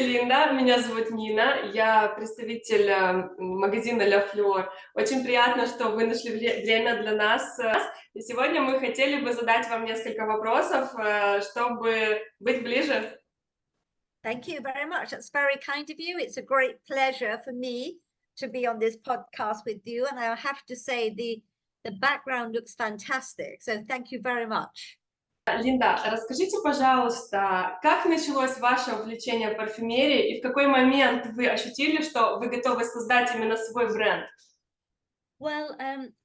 Линда, меня зовут Нина, я представитель магазина LaFleur. Очень приятно, что вы нашли время для нас. И сегодня мы хотели бы задать вам несколько вопросов, чтобы быть ближе. Thank you very much. That's very kind of you. It's a great pleasure for me to be on this podcast with you. And I have to say the background looks fantastic. So thank you very much. Линда, расскажите, пожалуйста, как началось ваше увлечение парфюмерией и в какой момент вы ощутили, что вы готовы создать именно свой бренд? Well,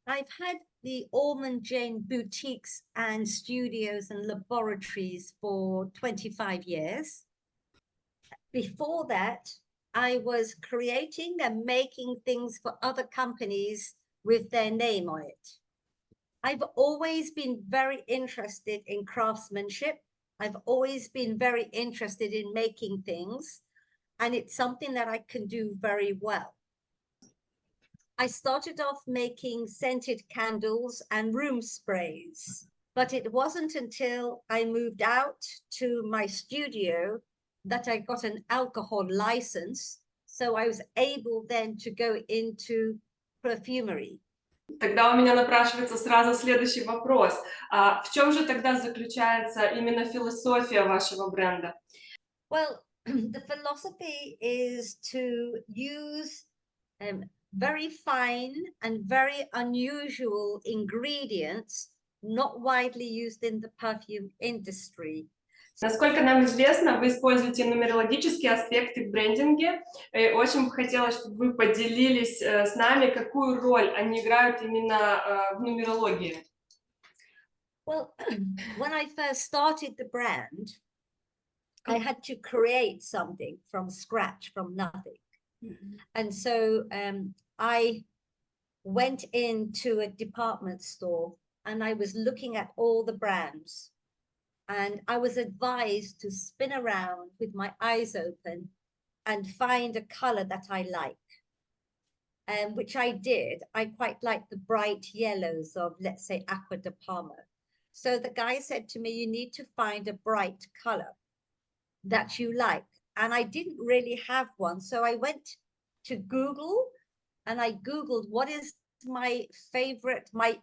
I've had the Ormonde Jayne boutiques and studios and laboratories for 25 years. Before that, I was creating and making things for other companies with their name on it. I've always been very interested in craftsmanship. I've always been very interested in making things, and it's something that I can do very well. I started off making scented candles and room sprays, but it wasn't until I moved out to my studio that I got an alcohol license. So I was able then to go into perfumery. Тогда у меня напрашивается сразу следующий вопрос. В чем же тогда заключается именно философия вашего бренда? Well, the philosophy is to use very fine and very unusual ingredients not widely used in the perfume industry. Насколько нам известно, вы используете нумерологические аспекты в брендинге. Очень бы хотелось, чтобы вы поделились с нами, какую роль они играют именно в нумерологии. Well, when I first started the brand, I had to create something from scratch, from nothing. And so I went into a department store and I was looking at all the brands. And I was advised to spin around with my eyes open and find a color that I like, which I did. I quite like the bright yellows of, let's say, Aqua de Parma. So the guy said to me, you need to find a bright color that you like. And I didn't really have one. So I went to Google and I Googled what is my favorite, my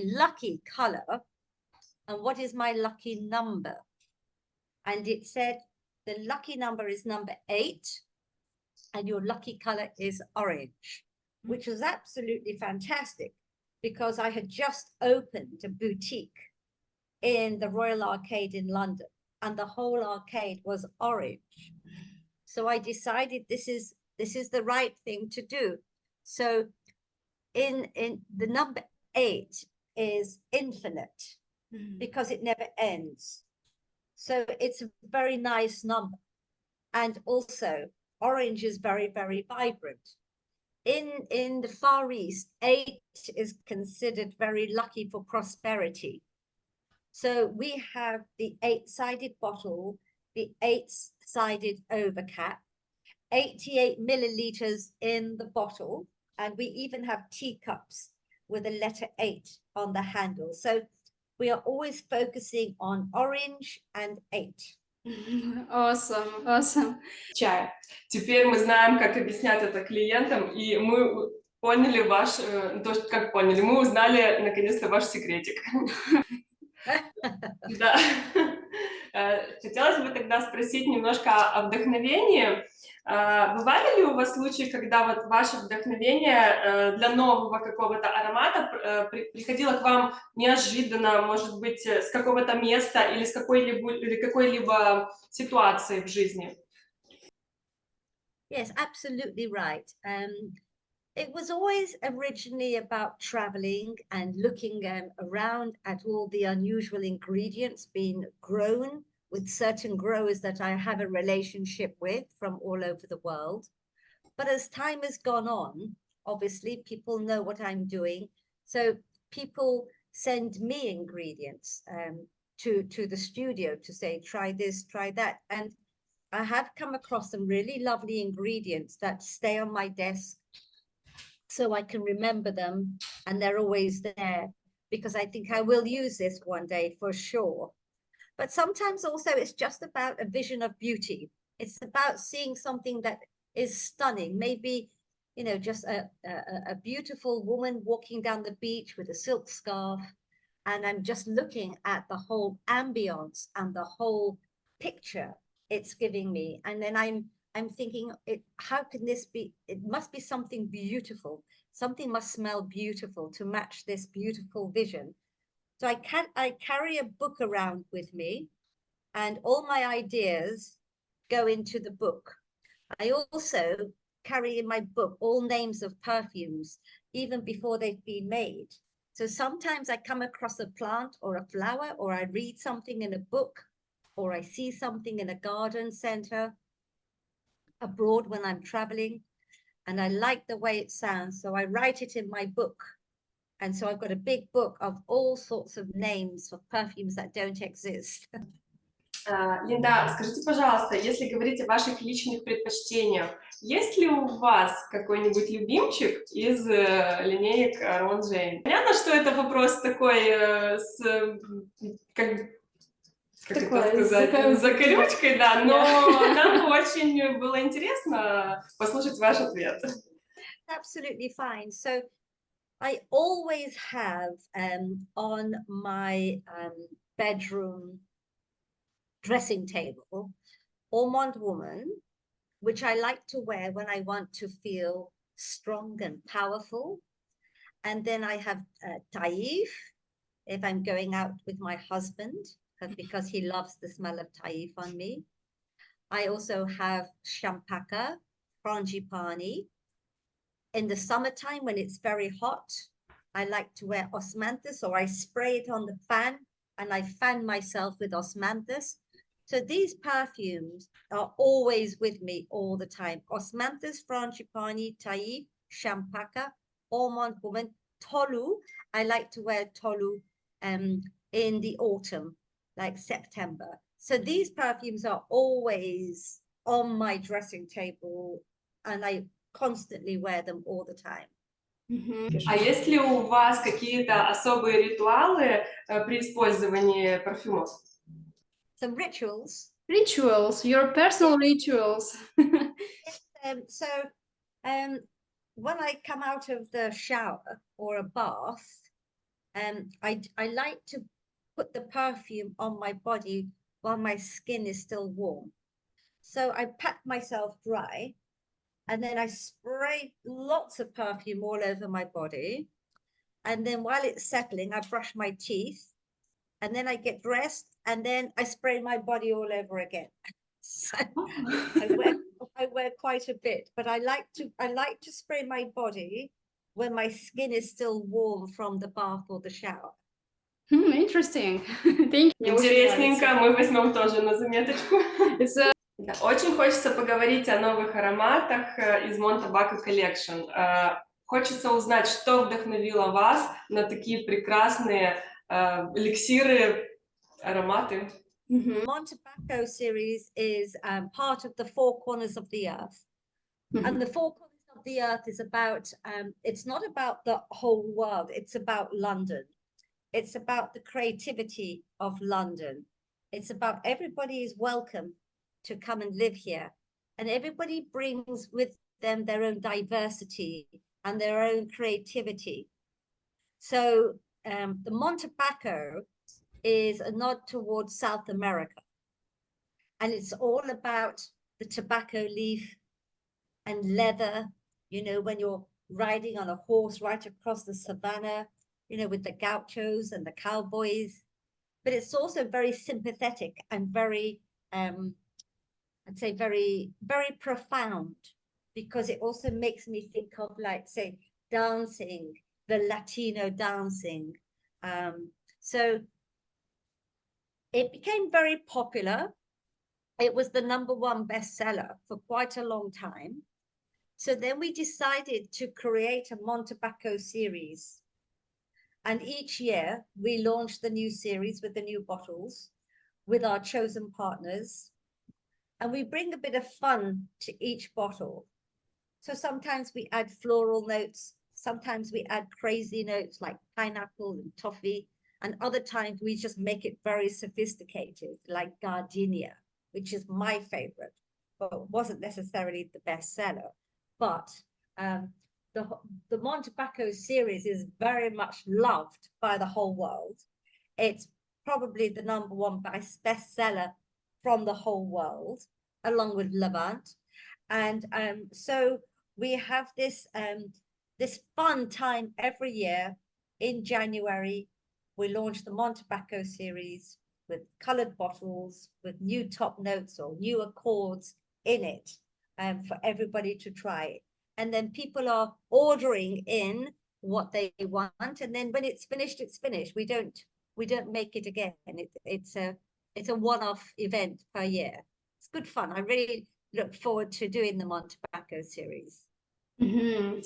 lucky color. And what is my lucky number? And it said the lucky number is number 8 and your lucky color is orange, which was absolutely fantastic because I had just opened a boutique in the Royal Arcade in London and the whole arcade was orange. So I decided this is the right thing to do. So in the number 8 is infinite, because it never ends. So it's a very nice number. And also orange is very, very vibrant. In the Far East, 8 is considered very lucky for prosperity. So we have the 8-sided bottle, the 8-sided overcap, 88 milliliters in the bottle, and we even have teacups with a letter 8 on the handle. So we are always focusing on orange and 8. Awesome, awesome. Чай. Теперь мы знаем, как объяснять это клиентам, и мы поняли мы узнали наконец-то ваш секретик. Да. Хотелось бы тогда спросить немножко о вдохновении. Бывали ли у вас случаи, когда вот ваше вдохновение для нового какого-то аромата приходило к вам неожиданно, может быть, с какого-то места или с какой-либо ситуации в жизни? Yes, absolutely right. It was always originally about traveling and looking around at all the unusual ingredients being grown with certain growers that I have a relationship with from all over the world. But as time has gone on, obviously people know what I'm doing. So people send me ingredients to the studio to say, try this, try that. And I have come across some really lovely ingredients that stay on my desk so I can remember them, and they're always there because I think I will use this one day for sure. But sometimes also it's just about a vision of beauty. It's about seeing something that is stunning. Maybe, you know, just a beautiful woman walking down the beach with a silk scarf. And I'm just looking at the whole ambience and the whole picture it's giving me. And then I'm thinking, how can this be? It must be something beautiful. Something must smell beautiful to match this beautiful vision. So I carry a book around with me, and all my ideas go into the book. I also carry in my book all names of perfumes, even before they've been made. So sometimes I come across a plant or a flower, or I read something in a book, or I see something in a garden center abroad when I'm traveling, and I like the way it sounds. So I write it in my book. And so I've got a big book of all sorts of names for perfumes that don't exist. Линда, скажите, пожалуйста, если говорить о ваших личных предпочтениях, есть ли у вас какой-нибудь любимчик из линеек Ormonde Jayne? Понятно, что это вопрос такой как это сказать, с закорючкой, да, но нам очень было интересно послушать ваш ответ. Absolutely fine. So I always have on my bedroom dressing table Ormonde Woman, which I like to wear when I want to feel strong and powerful. And then I have Taif if I'm going out with my husband, because he loves the smell of Taif on me. I also have Champaka, Frangipani. In the summertime, when it's very hot, I like to wear Osmanthus, or I spray it on the fan and I fan myself with Osmanthus. So these perfumes are always with me all the time. Osmanthus, Frangipani, Taif, Champaka, Ormonde Woman, Tolu. I like to wear Tolu in the autumn, like September. So these perfumes are always on my dressing table, and I constantly wear them all the time. А есть ли у вас какие-то особые ритуалы при использовании парфюмов? Some rituals. Rituals, your personal rituals. So when I come out of the shower or a bath, I like to put the perfume on my body while my skin is still warm. So I pat myself dry, and then I spray lots of perfume all over my body. And then while it's settling, I brush my teeth, and then I get dressed, and then I spray my body all over again. So I wear quite a bit, but I like to spray my body when my skin is still warm from the bath or the shower. Interesting. Thank you. Интересненько, мы возьмем тоже на заметочку. Да, очень хочется поговорить о новых ароматах из Mon Tobacco Collection. Хочется узнать, что вдохновило вас на такие прекрасные эликсиры, ароматы. Mon Tobacco series is part of the Four Corners of the Earth. And the Four Corners of the Earth is about, it's not about the whole world, it's about London. It's about the creativity of London. It's about everybody is welcome to come and live here. And everybody brings with them their own diversity and their own creativity. So the Mon Tobacco is a nod towards South America. And it's all about the tobacco leaf and leather, you know, when you're riding on a horse right across the savannah, you know, with the gauchos and the cowboys. But it's also very sympathetic and very, I'd say very, very profound, because it also makes me think of, like, say, dancing, the Latino dancing. So it became very popular. It was the #1 bestseller for quite a long time. So then we decided to create a Mon Tobacco series. And each year we launch the new series with the new bottles with our chosen partners. And we bring a bit of fun to each bottle. So sometimes we add floral notes. Sometimes we add crazy notes like pineapple and toffee. And other times we just make it very sophisticated, like gardenia, which is my favorite. well, wasn't necessarily the bestseller, but the Ormonde Tobacco series is very much loved by the whole world. It's probably the #1 bestseller from the whole world, along with Levant. And so we have this fun time every year. In January, we launch the Ormonde Tobacco series with colored bottles, with new top notes or new accords in it, for everybody to try. And then people are ordering in what they want, and then when it's finished, it's finished. We don't make it again. It's a one-off event per year. It's good fun. I really look forward to doing the Ormonde Tobacco series.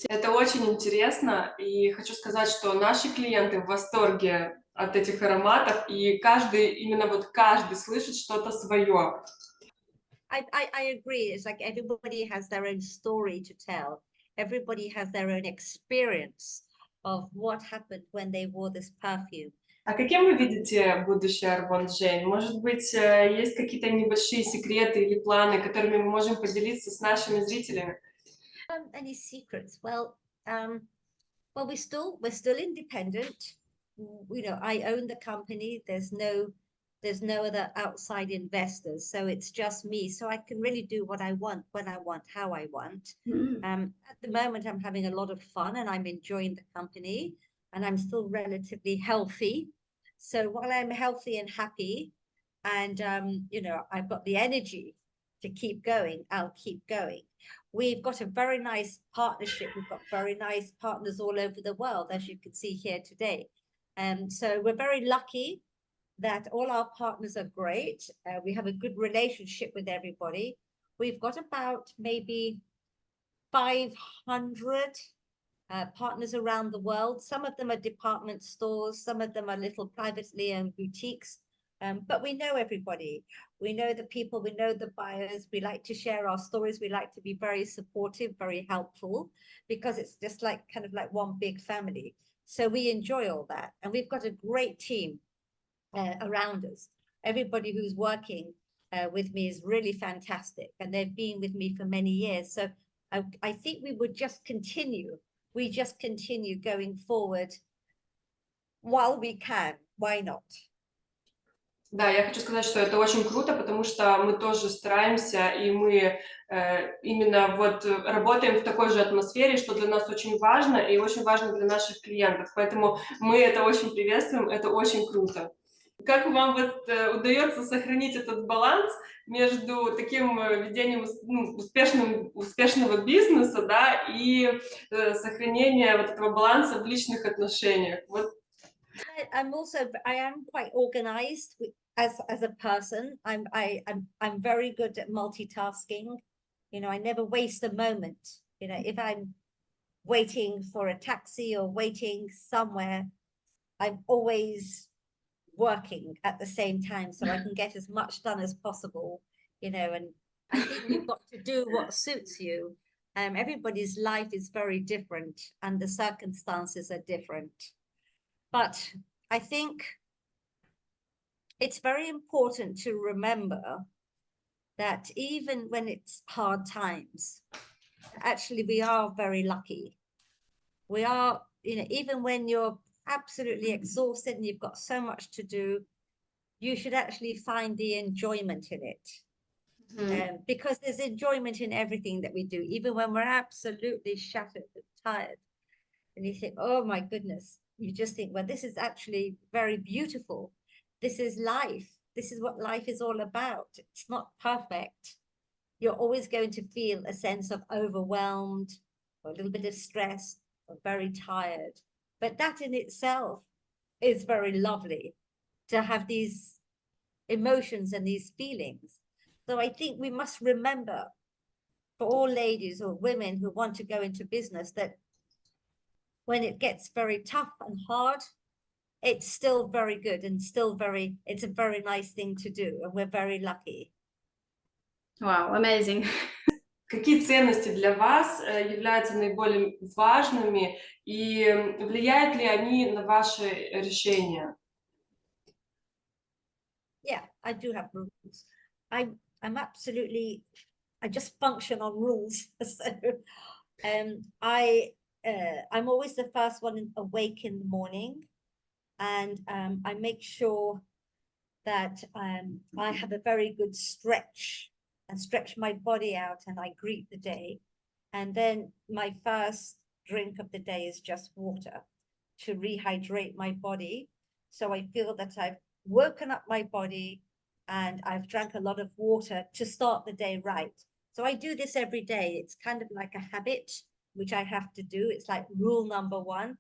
Это очень интересно, и хочу сказать, что наши клиенты в восторге от этих ароматов, и каждый слышит что-то свое. I agree. It's like everybody has their own story to tell. Everybody has their own experience of what happened when they wore this perfume. А каким вы видите будущее Ormonde Jayne? Может быть, есть какие-то небольшие секреты или планы, которыми мы можем поделиться с нашими зрителями? Any secrets? Well, we're still independent. You know, I own the company. There's no other outside investors, so it's just me. So I can really do what I want, when I want, how I want. At the moment, I'm having a lot of fun and I'm enjoying the company, and I'm still relatively healthy. So while I'm healthy and happy, and you know, I've got the energy to keep going, I'll keep going. We've got a very nice partnership. We've got very nice partners all over the world, as you can see here today. So we're very lucky that all our partners are great. We have a good relationship with everybody. We've got about maybe 500 partners around the world. Some of them are department stores, some of them are little privately owned boutiques, but we know everybody. We know the people, we know the buyers. We like to share our stories. We like to be very supportive, very helpful, because it's just like kind of like one big family. So we enjoy all that, and we've got a great team around us. Everybody who's working with me is really fantastic, and they've been with me for many years. So I think we would just continue. We just continue going forward while we can. Why not? Да, я хочу сказать, что это очень круто, потому что мы тоже стараемся, и мы именно вот работаем в такой же атмосфере, что для нас очень важно, и очень важно для наших клиентов. Поэтому мы это очень приветствуем, это очень круто. Как вам вот удается сохранить этот баланс между таким ведением успешного бизнеса, да, и сохранение вот этого баланса в личных отношениях? Вот. I am quite organized as a person. I'm very good at multitasking. You know, I never waste a moment. You know, if I'm waiting for a taxi or waiting somewhere, I'm always working at the same time, so I can get as much done as possible. You know, and I think you've got to do what suits you. Everybody's life is very different, and the circumstances are different. But I think it's very important to remember that even when it's hard times, actually we are very lucky. We are, you know, even when you're absolutely exhausted and you've got so much to do, you should actually find the enjoyment in it. Because there's enjoyment in everything that we do, even when we're absolutely shattered and tired. And you think, oh my goodness, you just think, well, this is actually very beautiful. This is life. This is what life is all about. It's not perfect. You're always going to feel a sense of overwhelmed, or a little bit of stress, or very tired. But that in itself is very lovely, to have these emotions and these feelings. So I think we must remember, for all ladies or women who want to go into business, that when it gets very tough and hard, it's still very good and still it's a very nice thing to do, and we're very lucky. Wow, amazing. Какие ценности для вас являются наиболее важными, и влияют ли они на ваши решения? Yeah, I do have rules. I'm absolutely I just function on rules. So I'm always the first one awake in the morning, and I make sure that I have a very good stretch and stretch my body out, and I greet the day. And then my first drink of the day is just water to rehydrate my body. So I feel that I've woken up my body and I've drank a lot of water to start the day right. So I do this every day. It's kind of like a habit, which I have to do. It's like rule number one.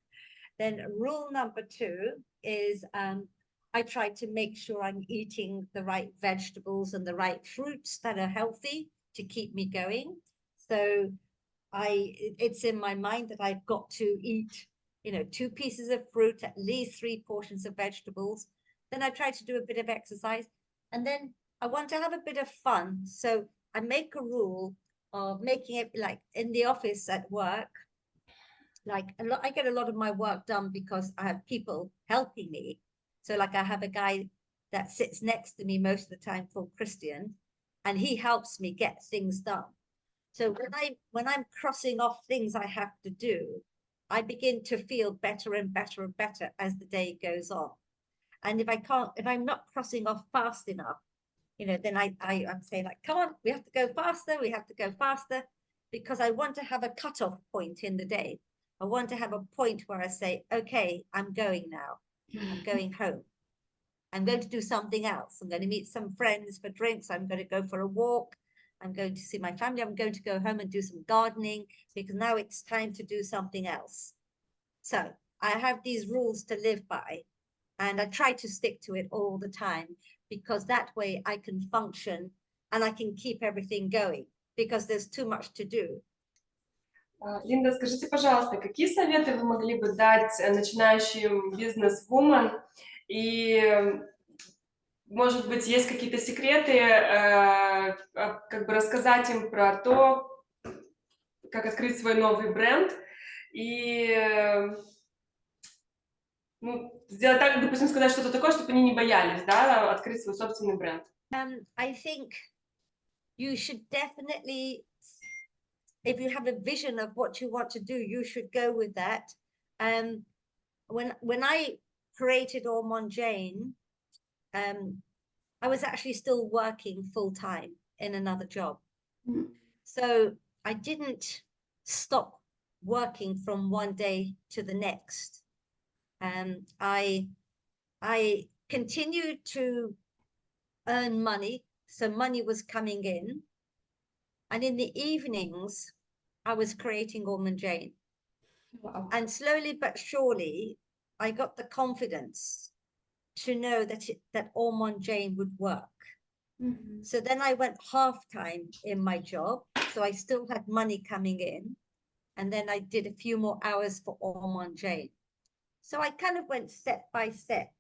Then rule number two is I try to make sure I'm eating the right vegetables and the right fruits that are healthy to keep me going. So it's in my mind that I've got to eat, 2 pieces of fruit, at least 3 portions of vegetables. Then I try to do a bit of exercise, and then I want to have a bit of fun. So I make a rule of making it like in the office at work. Like I get a lot of my work done because I have people helping me. So like I have a guy that sits next to me most of the time called Christian, and he helps me get things done. So when I'm crossing off things I have to do, I begin to feel better and better and better as the day goes on. And if I'm not crossing off fast enough, then I'm saying like, come on, we have to go faster, because I want to have a cutoff point in the day. I want to have a point where I say, okay, I'm going now. I'm going home. I'm going to do something else. I'm going to meet some friends for drinks. I'm going to go for a walk. I'm going to see my family. I'm going to go home and do some gardening, because now it's time to do something else. So I have these rules to live by, and I try to stick to it all the time, because that way I can function and I can keep everything going, because there's too much to do. Линда, скажите, пожалуйста, какие советы вы могли бы дать начинающим бизнес-вумен? И, может быть, есть какие-то секреты, как бы рассказать им про то, как открыть свой новый бренд и сделать так, допустим, сказать что-то такое, чтобы они не боялись, да, открыть свой собственный бренд. I think you should definitely, if you have a vision of what you want to do, you should go with that. When I created Ormonde Jayne, I was actually still working full-time in another job. So I didn't stop working from one day to the next. I continued to earn money, so money was coming in, and in the evenings I was creating Ormonde Jayne. Wow. And slowly but surely I got the confidence to know that Ormonde Jayne would work. So then I went half-time in my job, so I still had money coming in, and then I did a few more hours for Ormonde Jayne. So I kind of went step by step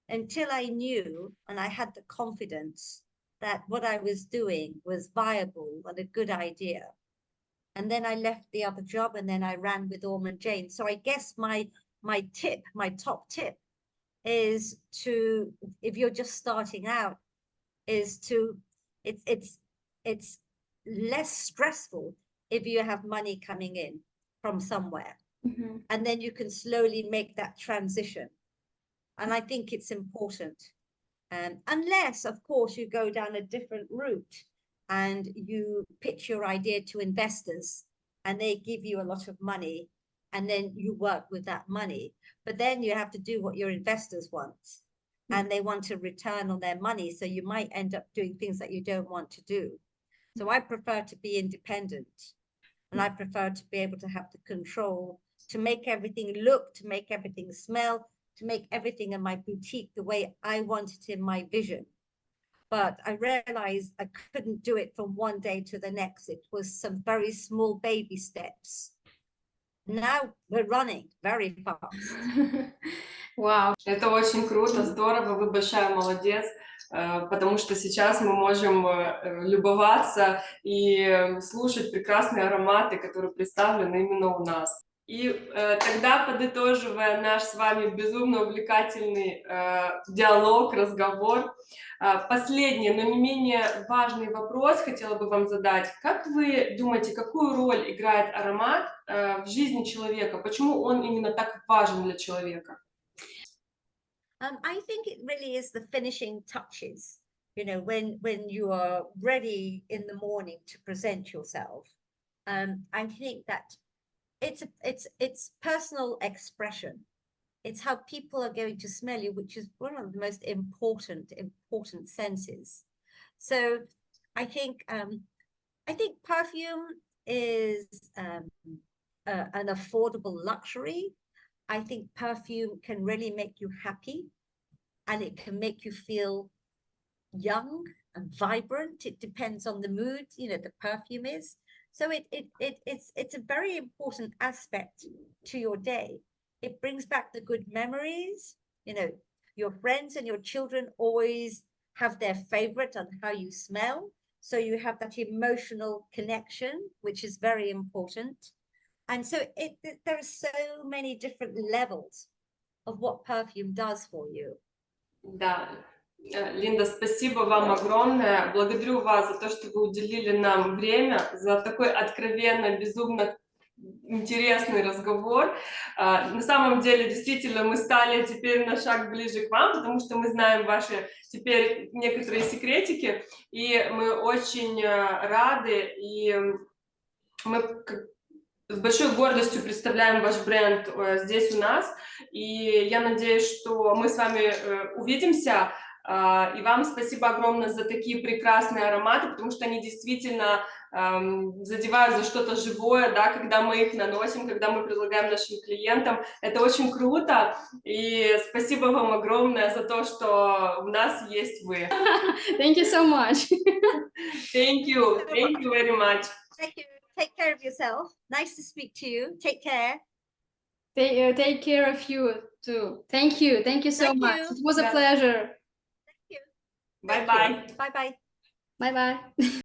until I knew and I had the confidence that what I was doing was viable and a good idea. And then I left the other job, and then I ran with Ormonde Jayne. So I guess my top tip is to, if you're just starting out, is to, it's less stressful if you have money coming in from somewhere. And then you can slowly make that transition. And I think it's important. Unless, of course, you go down a different route and you pitch your idea to investors and they give you a lot of money, and then you work with that money. But then you have to do what your investors want, and they want a return on their money. So you might end up doing things that you don't want to do. So I prefer to be independent, and I prefer to be able to have the control to make everything look, to make everything smell, to make everything in my boutique the way I want it in my vision. But I realized I couldn't do it from one day to the next. It was some very small baby steps. Now we're running very fast. Вау. Это очень круто, здорово, вы большая молодец, потому что сейчас мы можем любоваться и слушать прекрасные ароматы, которые представлены именно у нас. И тогда, подытоживая наш с вами безумно увлекательный диалог, разговор, последний, но не менее важный вопрос хотела бы вам задать. Как вы думаете, какую роль играет аромат в жизни человека? Почему он именно так важен для человека? I think it really is the finishing touches. You know, when you are ready in the morning to present yourself. I think that it's personal expression. It's how people are going to smell you, which is one of the most important senses. So I think perfume is an affordable luxury. I think perfume can really make you happy, and it can make you feel young and vibrant. It depends on the mood, you know, the perfume is. So it's a very important aspect to your day. It brings back the good memories. You know, your friends and your children always have their favorite on how you smell. So you have that emotional connection, which is very important. And so there are so many different levels of what perfume does for you. Да, Линда, спасибо вам огромное. Благодарю вас за то, что вы уделили нам время, за такой откровенно, безумно интересный разговор. На самом деле, действительно, мы стали теперь на шаг ближе к вам, потому что мы знаем ваши теперь некоторые секретики, и мы очень рады, и мы с большой гордостью представляем ваш бренд здесь у нас, и я надеюсь, что мы с вами увидимся, и вам спасибо огромное за такие прекрасные ароматы, потому что они действительно задевают за что-то живое, да, когда мы их наносим, когда мы предлагаем нашим клиентам. Это очень круто, и спасибо вам огромное за то, что у нас есть вы. Thank you so much. Thank you very much. Thank you. Take care of yourself. Nice to speak to you. Take care. Take care of you too. Thank you so much. It was a pleasure. Thank you. Bye bye. Bye bye. Bye bye.